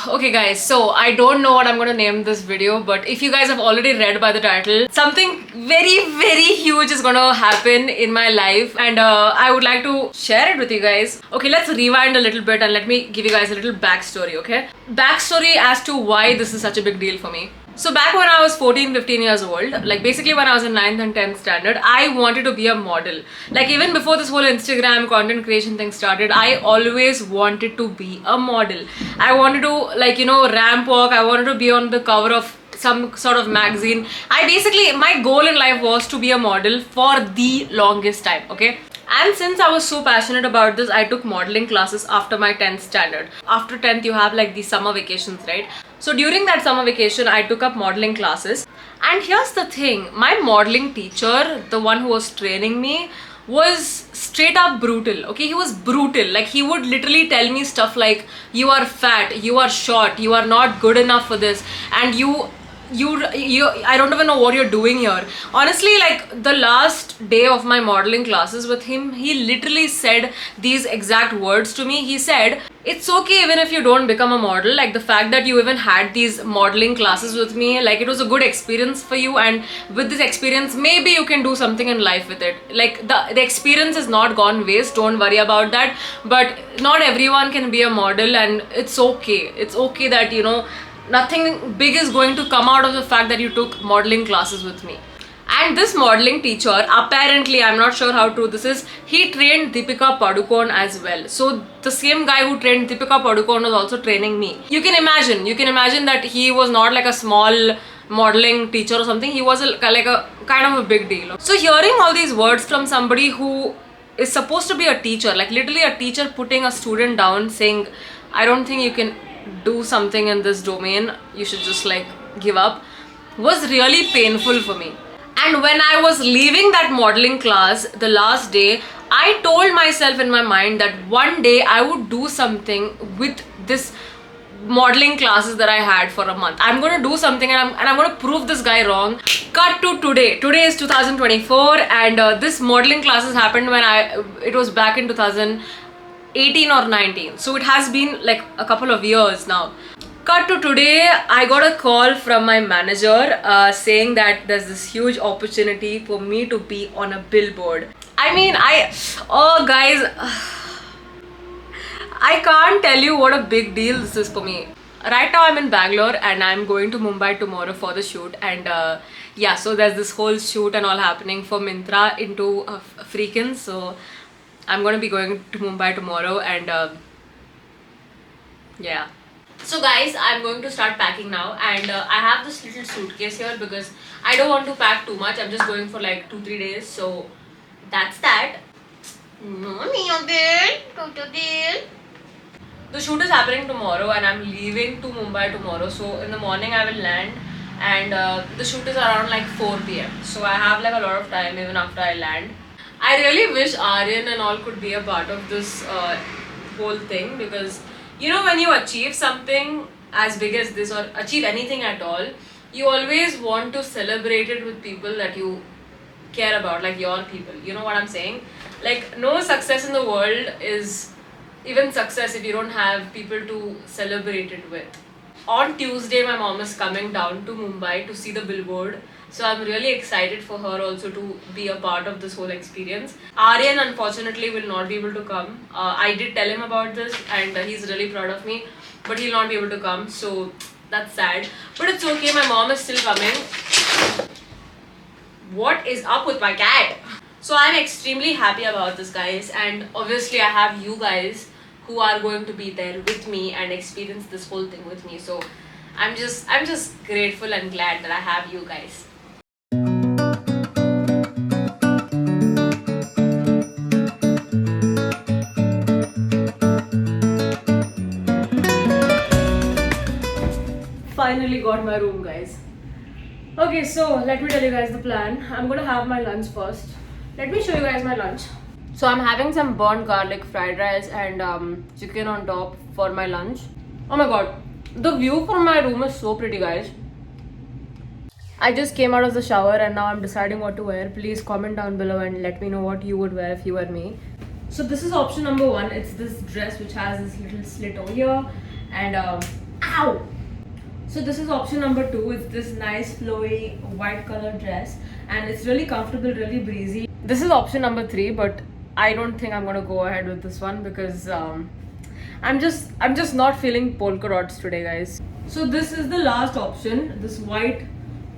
Okay guys, so I don't know what I'm gonna name this video, but if you guys have already read by the title, something very huge is gonna happen in my life, and I would like to share it with you guys. Okay, let's rewind a little bit and let me give you guys a little backstory, okay? Backstory as to why this is such a big deal for me. So back when I was 14-15 years old, like basically when I was in 9th and 10th standard, I wanted to be a model. Like even before this whole Instagram content creation thing started, I always wanted to be a model. I wanted to, like, you know, ramp walk. I wanted to be on the cover of some sort of magazine. My goal in life was to be a model for the longest time, okay? And since I was so passionate about this, I took modeling classes after my 10th standard. After 10th, you have like these summer vacations, right? So during that summer vacation, I took up modeling classes. And here's the thing, my modeling teacher, the one who was training me, was straight up brutal. Okay, he was brutal. Like he would literally tell me stuff like, you are fat, you are short, you are not good enough for this, and you I don't even know what you're doing here. Honestly, like the last day of my modeling classes with him, he literally said these exact words to me. He said, it's okay even if you don't become a model. Like the fact that you even had these modeling classes with me, like it was a good experience for you, and with this experience maybe you can do something in life with it. Like the experience is not gone waste, don't worry about that. But not everyone can be a model, and it's okay. It's okay that, you know, nothing big is going to come out of the fact that you took modeling classes with me. And this modeling teacher, apparently, I'm not sure how true this is, he trained Deepika Padukone as well. So the same guy who trained Deepika Padukone was also training me. You can imagine that he was not like a small modeling teacher or something. He was like a kind of a big deal. So hearing all these words from somebody who is supposed to be a teacher, like literally a teacher putting a student down saying, I don't think you can do something in this domain, you should just like give up, was really painful for me. And when I was leaving that modeling class the last day, I told myself in my mind that one day I would do something with this modeling classes that I had for a month. I'm going to do something, and I'm going to prove this guy wrong. Cut to today. Today is 2024, and this modeling classes happened when it was back in 2018 or 19. So it has been like a couple of years now. Cut to today, I got a call from my manager saying that there's this huge opportunity for me to be on a billboard. I mean, oh guys, I can't tell you what a big deal this is for me. Right now I'm in Bangalore and I'm going to Mumbai tomorrow for the shoot, and yeah, so there's this whole shoot and all happening for Myntra into Freakins. So I'm going to be going to Mumbai tomorrow, and yeah. So guys, I'm going to start packing now, and I have this little suitcase here because I don't want to pack too much. I'm just going for like 2-3 days, so that's that. The shoot is happening tomorrow and I'm leaving to Mumbai tomorrow. So in the morning I will land, and the shoot is around like 4 p.m. So I have like a lot of time even after I land. I really wish Aryan and all could be a part of this whole thing, because you know, when you achieve something as big as this, or achieve anything at all, you always want to celebrate it with people that you care about, like your people. You know what I'm saying? Like no success in the world is even success if you don't have people to celebrate it with. On Tuesday, my mom is coming down to Mumbai to see the billboard. So I'm really excited for her also to be a part of this whole experience. Aryan unfortunately will not be able to come. I did tell him about this, and he's really proud of me, but he'll not be able to come, so that's sad. But it's okay, my mom is still coming. What is up with my cat? So I'm extremely happy about this, guys, and obviously I have you guys who are going to be there with me and experience this whole thing with me. So I'm just grateful and glad that I have you guys. Finally got my room, guys. Okay, so let me tell you guys the plan. I'm gonna have my lunch first. Let me show you guys my lunch. So I'm having some burnt garlic fried rice and chicken on top for my lunch. Oh my god, the view from my room is so pretty, guys. I just came out of the shower and now I'm deciding what to wear. Please comment down below and let me know what you would wear if you were me. So this is option number 1. It's this dress which has this little slit over here, and Ow! So this is option number 2. It's this nice flowy white color dress, and it's really comfortable, really breezy. This is option number 3, but I don't think I'm gonna go ahead with this one because I'm just not feeling polka dots today, guys. So this is the last option. This white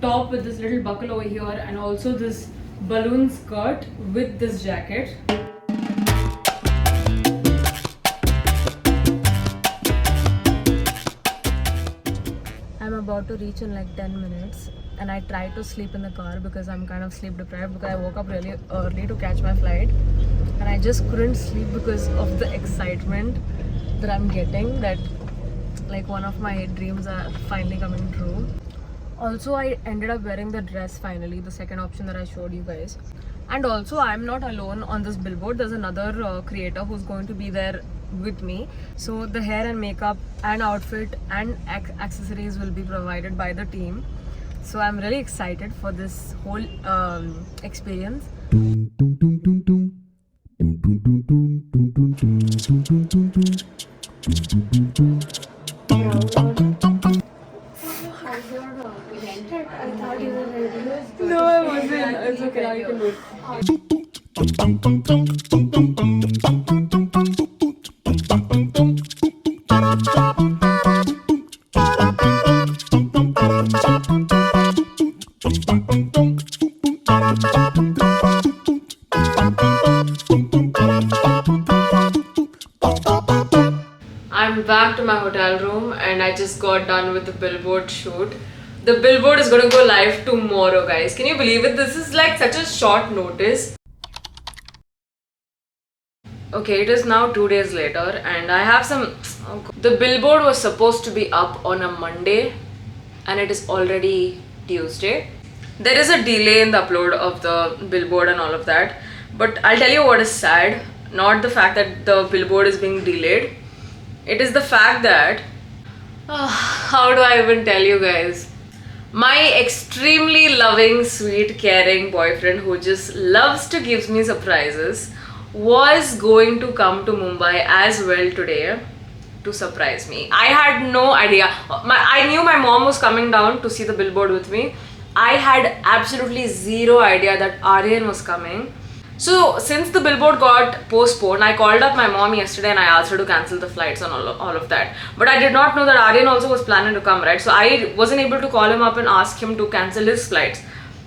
top with this little buckle over here, and also this balloon skirt with this jacket. I'm about to reach in like 10 minutes, and I tried to sleep in the car because I'm kind of sleep deprived because I woke up really early to catch my flight, and I just couldn't sleep because of the excitement that I'm getting, that like one of my dreams are finally coming true. Also, I ended up wearing the dress finally, the second option that I showed you guys. And also, I'm not alone on this billboard. There's another creator who's going to be there with me. So the hair and makeup and outfit and accessories will be provided by the team. So I'm really excited for this whole experience. No, I wasn't. It's okay, I can do it. I'm back to my hotel room and I just got done with the billboard shoot. The billboard is going to go live tomorrow, guys. Can you believe it? This is like such a short notice. Okay, it is now 2 days later and I have some... The billboard was supposed to be up on a Monday and it is already Tuesday. There is a delay in the upload of the billboard and all of that. But I'll tell you what is sad. Not the fact that the billboard is being delayed. It is the fact that... how do I even tell you guys? My extremely loving, sweet, caring boyfriend who just loves to give me surprises was going to come to Mumbai as well today to surprise me. I had no idea. I knew my mom was coming down to see the billboard with me. I had absolutely zero idea that Aryan was coming. So since the billboard got postponed, I called up my mom yesterday and I asked her to cancel the flights and all of that. But I did not know that Aryan also was planning to come, right? So I wasn't able to call him up and ask him to cancel his flights.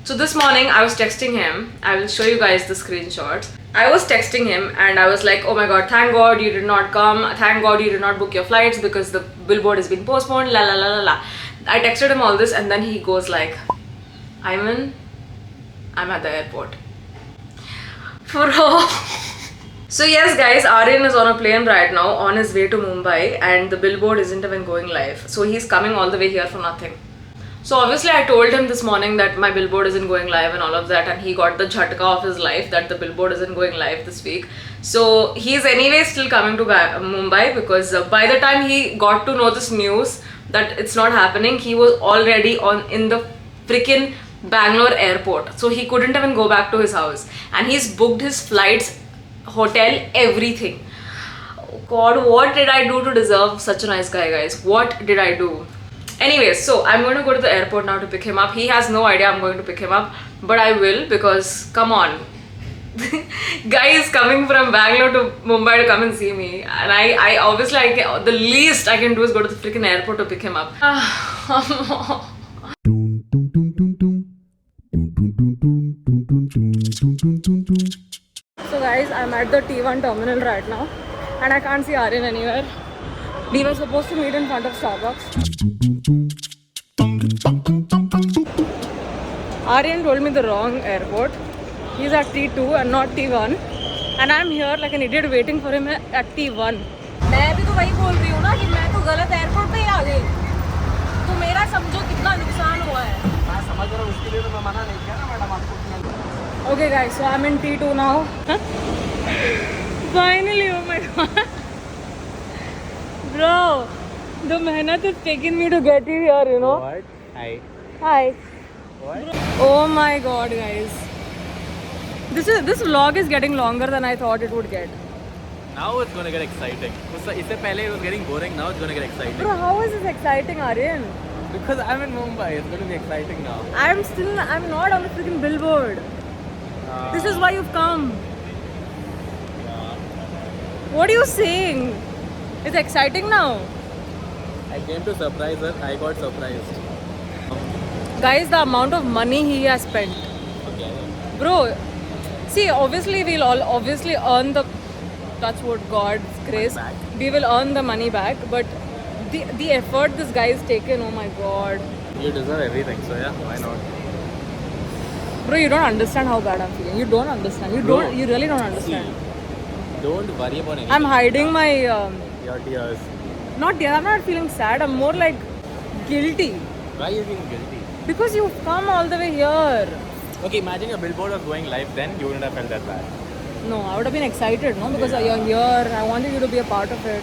So this morning I was texting him. I will show you guys the screenshots. I was texting him and I was like, oh my god, thank god you did not come. Thank god you did not book your flights because the billboard has been postponed, la la la la la. I texted him all this and then he goes like, Ayman, I'm at the airport. So yes guys, Aryan is on a plane right now on his way to Mumbai and the billboard isn't even going live. So he's coming all the way here for nothing. So obviously I told him this morning that my billboard isn't going live and all of that, and he got the jhatka of his life that the billboard isn't going live this week. So he's anyway still coming to Mumbai because by the time he got to know this news that it's not happening, he was already in the freaking Bangalore airport. So he couldn't even go back to his house and he's booked his flights, hotel, everything. Oh god, what did I do to deserve such a nice guy, guys? What did I do? Anyways, so I'm going to go to the airport now to pick him up. He has no idea I'm going to pick him up, but I will because, come on. Guy is coming from Bangalore to Mumbai to come and see me, and I obviously the least I can do is go to the freaking airport to pick him up. So guys, I'm at the T1 terminal right now and I can't see Aryan anywhere. We were supposed to meet in front of Starbucks. Aryan told me the wrong airport. He's at T2 and not T1. And I'm here like an idiot waiting for him at T1. मैं भी तो वही बोल रही हूँ ना कि मैं तो गलत एयरपोर्ट पे ही आ गई. तो मेरा समझो कितना नुकसान हुआ है. मैं समझ रहा हूँ, उसके लिए तो मैं मना नहीं किया ना मैडम आपको. Okay guys, so I'm in T2 now. Finally, oh my god. Bro, the mehnat is taking me to get you here, you know. What? Hi. Hi. What? Oh my god, guys. This vlog is getting longer than I thought it would get. Now it's gonna get exciting. इससे पहले it was getting boring. Now it's gonna get exciting. Bro, how is this exciting, Aryan? Because I'm in Mumbai. It's gonna be exciting now. I'm not on the freaking billboard. This is why you've come. What are you saying? It's exciting now. I came to surprise her. I got surprised. Guys, the amount of money he has spent. Okay. Bro, see, obviously we'll all obviously earn the touch wood God's grace. back. We will earn the money back, but the effort this guy has taken, oh my god. You deserve everything, so yeah, why not? Bro, you don't understand how bad I'm feeling. You don't understand. You really don't understand. See, don't worry about anything. I'm hiding my Your tears. I'm not feeling sad. I'm more like guilty. Why are you feeling guilty? Because you've come all the way here. Okay, imagine your billboard was going live, then you wouldn't have felt that bad. No, I would have been excited, no? Because you're here. I wanted you to be a part of it.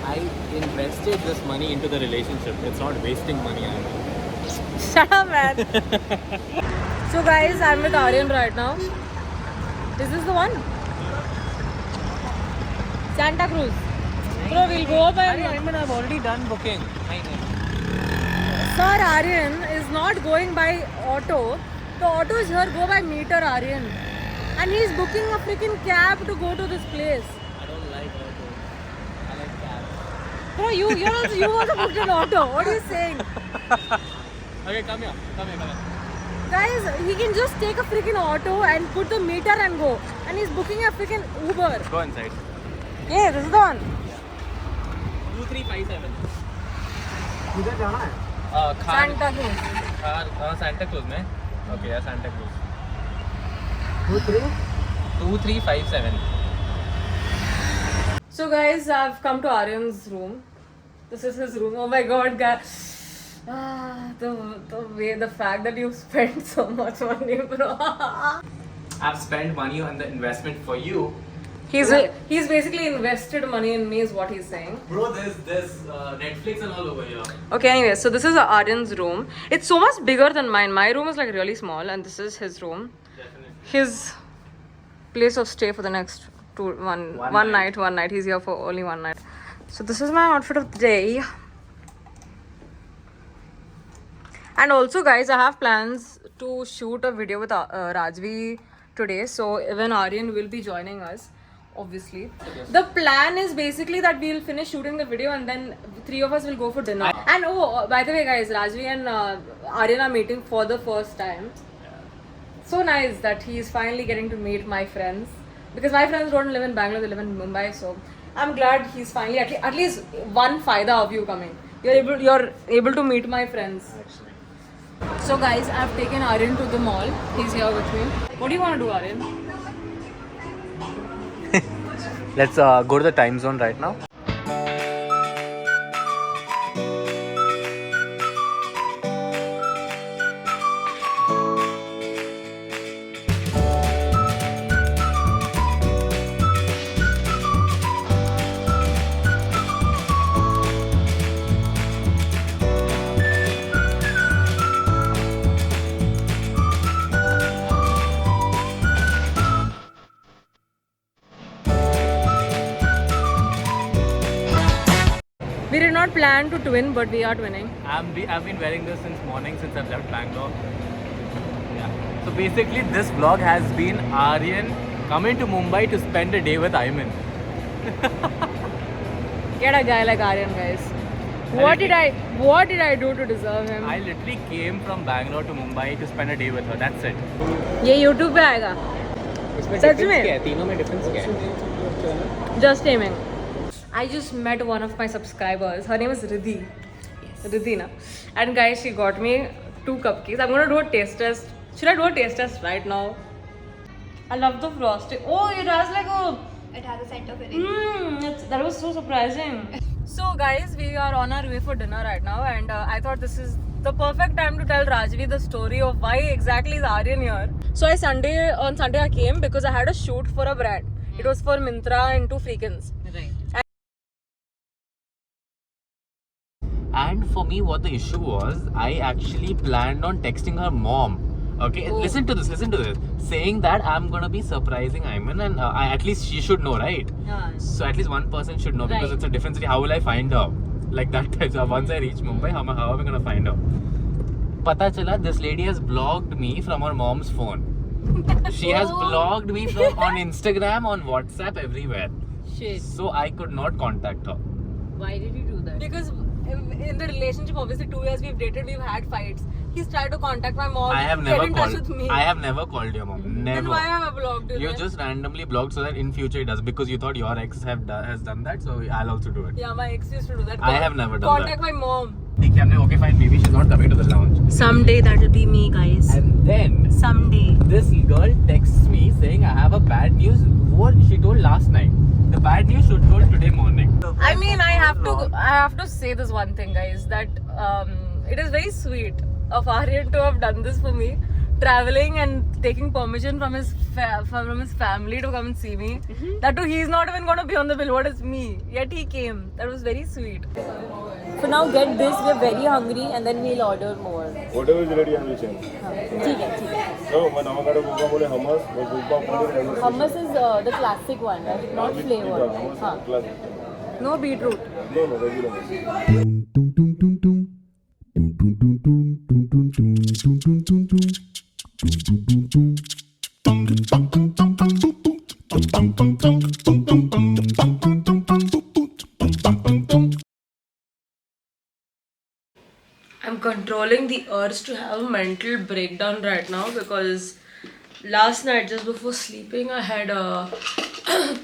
I invested this money into the relationship. It's not wasting money. I mean. Shut up, man. So, guys, I'm with Aryan right now. Is this the one? Santa Cruz. Bro, we'll go by. I've already done booking. Sir, Aryan is not going by auto. The auto is here. Go by meter, Aryan. And he's booking a freaking cab to go to this place. I don't like auto. I like cabs. Bro, you also booked an auto. What are you saying? Okay, come here. Guys, he can just take a freaking auto and put the meter and go. And he's booking a freaking Uber. Go inside. Yeah, this is the one. 2357. किधर जाना है? Santa Cruz. Santa Cruz में. Okay, yeah, Santa Cruz. 2357. So guys, I've come to Aryan's room. This is his room. Oh my god, guys. The fact that you spent so much money, bro. I've spent money on the investment for you. He's basically invested money in me is what he's saying. Bro, there's Netflix and all over here. Okay, anyway, so this is Aryan's room. It's so much bigger than mine. My room is like really small and this is his room. Definitely. His place of stay for the next one night. He's here for only one night. So this is my outfit of the day. And also guys, I have plans to shoot a video with Rajvi today. So even Aryan will be joining us. Obviously, the plan is basically that we'll finish shooting the video and then three of us will go for dinner. And oh, by the way, guys, Rajvi and Aryan are meeting for the first time. So nice that he is finally getting to meet my friends because my friends don't live in Bangalore; they live in Mumbai. So I'm glad he's finally at least one faida of you coming. You're able to meet my friends. So guys, I've taken Aryan to the mall. He's here with me. What do you want to do, Aryan? Let's go to the time zone right now. We did not plan to twin, but we are twinning. I've been wearing this since morning, since I've left Bangalore. Yeah. So basically, this vlog has been Aryan coming to Mumbai to spend a day with Ayman. Get a guy like Aryan, guys. What did I do to deserve him? I literally came from Bangalore to Mumbai to spend a day with her. That's it. ये YouTube पे आएगा. इसमें सच difference में? क्या है? तीनों में difference क्या है? Just aiming. I just met one of my subscribers. Her name is Riddhi. Riddhi, na? And guys, she got me 2 cupcakes. I'm gonna do a taste test. Should I do a taste test right now? I love the frosting. Oh, it has like a. It has a scent of it. That was so surprising. So guys, we are on our way for dinner right now, and I thought this is the perfect time to tell Rajvi the story of why exactly is Aryan here. So on Sunday I came because I had a shoot for a brand. It was for Myntra and 2 Freakins. Right. And for me, what the issue was, I actually planned on texting her mom Okay, Oh. listen to this. Saying that I'm gonna be surprising Ayman, and at least she should know, right? So at least one person should know, because Right. it's a different city. How will I find her? Like that type. So once I reach Mumbai, how am I gonna find her? Pata chala, this lady has blocked me from her mom's phone. She has blocked me from on Instagram, on WhatsApp, everywhere. Shit. So I could not contact her. Why did you do that? Because in the relationship, obviously 2 years we've dated, we've had fights. He's tried to contact my mom. I have get never in touch called. with me. I have never called your mom. Never. Then why have I blocked you? You then? just randomly blocked so that in future it does, because you thought your ex has done that, so I'll also do it. Yeah, my ex used to do that. I have never done Contact my mom. Okay, fine. Maybe she's not coming to the lounge. Someday that'll be me, guys. And then Someday. this girl texts me saying I have a bad news. What she told last night. The bad news she told today morning. I mean, I have to say this one thing, guys, that it is very sweet of Aryan to have done this for me, traveling and taking permission from his family to come and see me. That too, he's not even going to be on the billboard as me, yet he came. That was very sweet. So now get this, we're very hungry and then we'll order more. Whatever is ready, I will change. ठीक है. No, when avocado gulpa bole hummus, or gulpa paneer. Hummus is the classic one, right? Not flavored. Hummus classic. No beetroot. No, regular. I'm controlling the urge to have a mental breakdown right now because last night, just before sleeping, I had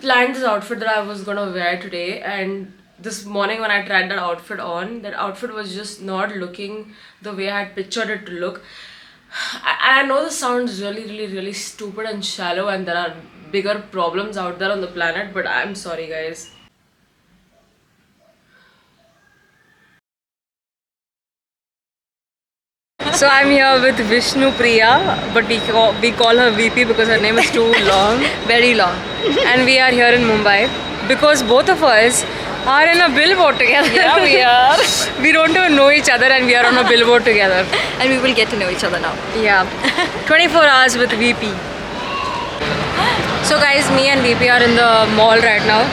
planned this outfit that I was gonna wear today, and this morning when I tried that outfit was just not looking the way I had pictured it to look. I know this sounds really stupid and shallow, and there are bigger problems out there on the planet, but I'm sorry, guys. So I'm here with Vishnu Priya, but we call her VP because her name is too long. Very long. And we are here in Mumbai because both of us are in a billboard together. Yeah, we are. We don't even know each other and we are on a billboard together. And we will get to know each other now. Yeah. 24 hours with VP. So guys, me and VP are in the mall right now.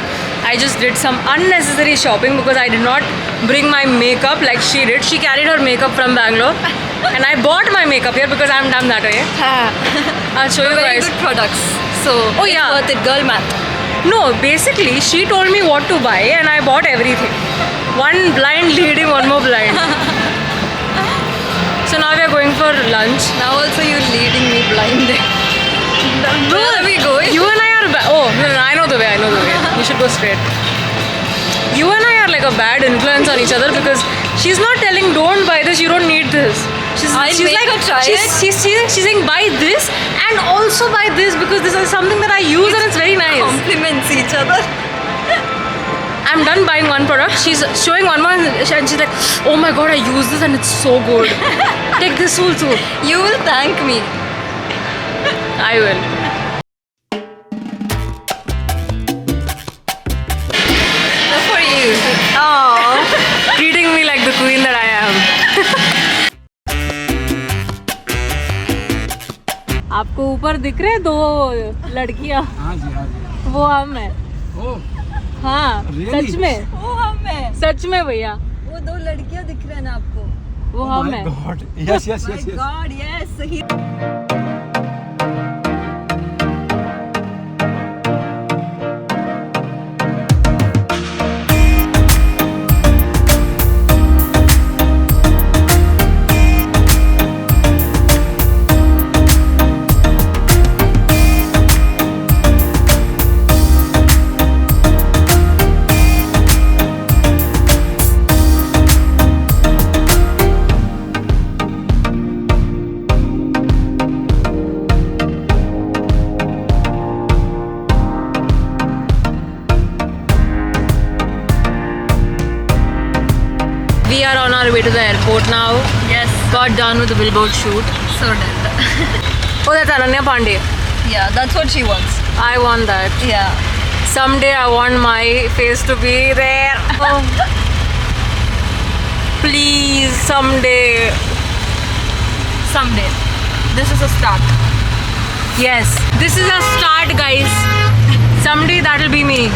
I just did some unnecessary shopping because I did not bring my makeup like she did. She carried her makeup from Bangalore. And I bought my makeup here because I'm dumb that way. I'll show you Very guys. good products. So, Oh, it's yeah. worth it. Girl math. No, basically she told me what to buy and I bought everything. One blind leading one more blind. So now we are going for lunch. Now also you're leading me blind. Bro, Where are we going? You and I are oh no, I know the way. You should go straight. You and I are like a bad influence on each other because she's not telling don't buy this, you don't need this. She's make like her try she's, it. she's saying buy this and also buy this because this is something that I use and it's very nice. Compliments each other. I'm done buying one product. She's showing one more and she's like, oh my god, I use this and it's so good. Take this also. You will thank me. I will. For you. Oh. Treating me like the queen that I am. आपको ऊपर दिख रहे दो लड़कियां? हाँ जी. वो हम है. हाँ. सच में. वो हम है. सच में भैया. वो दो लड़कियां दिख रहे हैं ना आपको. वो हम है. Yes. My God, yes. We are on our way to the airport now. Yes. Got done with the billboard shoot. So done. Oh, that's Ananya Pandey. Yeah, that's what she wants. I want that. Yeah. Someday I want my face to be there. Oh. Please, someday. Someday. This is a start. Yes, this is a start, guys. Someday that'll be me.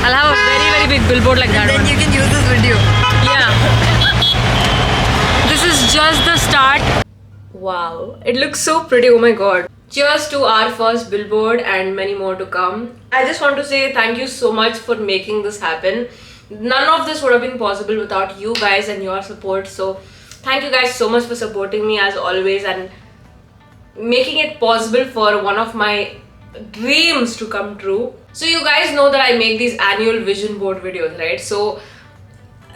I'll have a very, very big billboard like that Then one. you can use this video. Yeah. This is just the start. Wow, it looks so pretty. Oh my god. Cheers to our first billboard and many more to come. I just want to say thank you so much for making this happen. None of this would have been possible without you guys and your support. So thank you guys so much for supporting me as always and making it possible for one of my dreams to come true. So you guys know that I make these annual vision board videos, right? So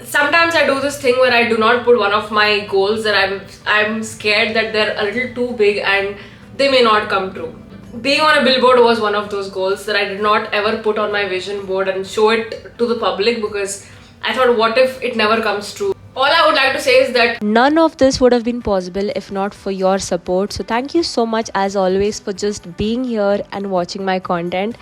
sometimes I do this thing where I do not put one of my goals that I'm scared that they're a little too big and they may not come true. Being on a billboard was one of those goals that I did not ever put on my vision board and show it to the public because I thought, what if it never comes true? All I would like to say is that none of this would have been possible if not for your support. So thank you so much as always for just being here and watching my content.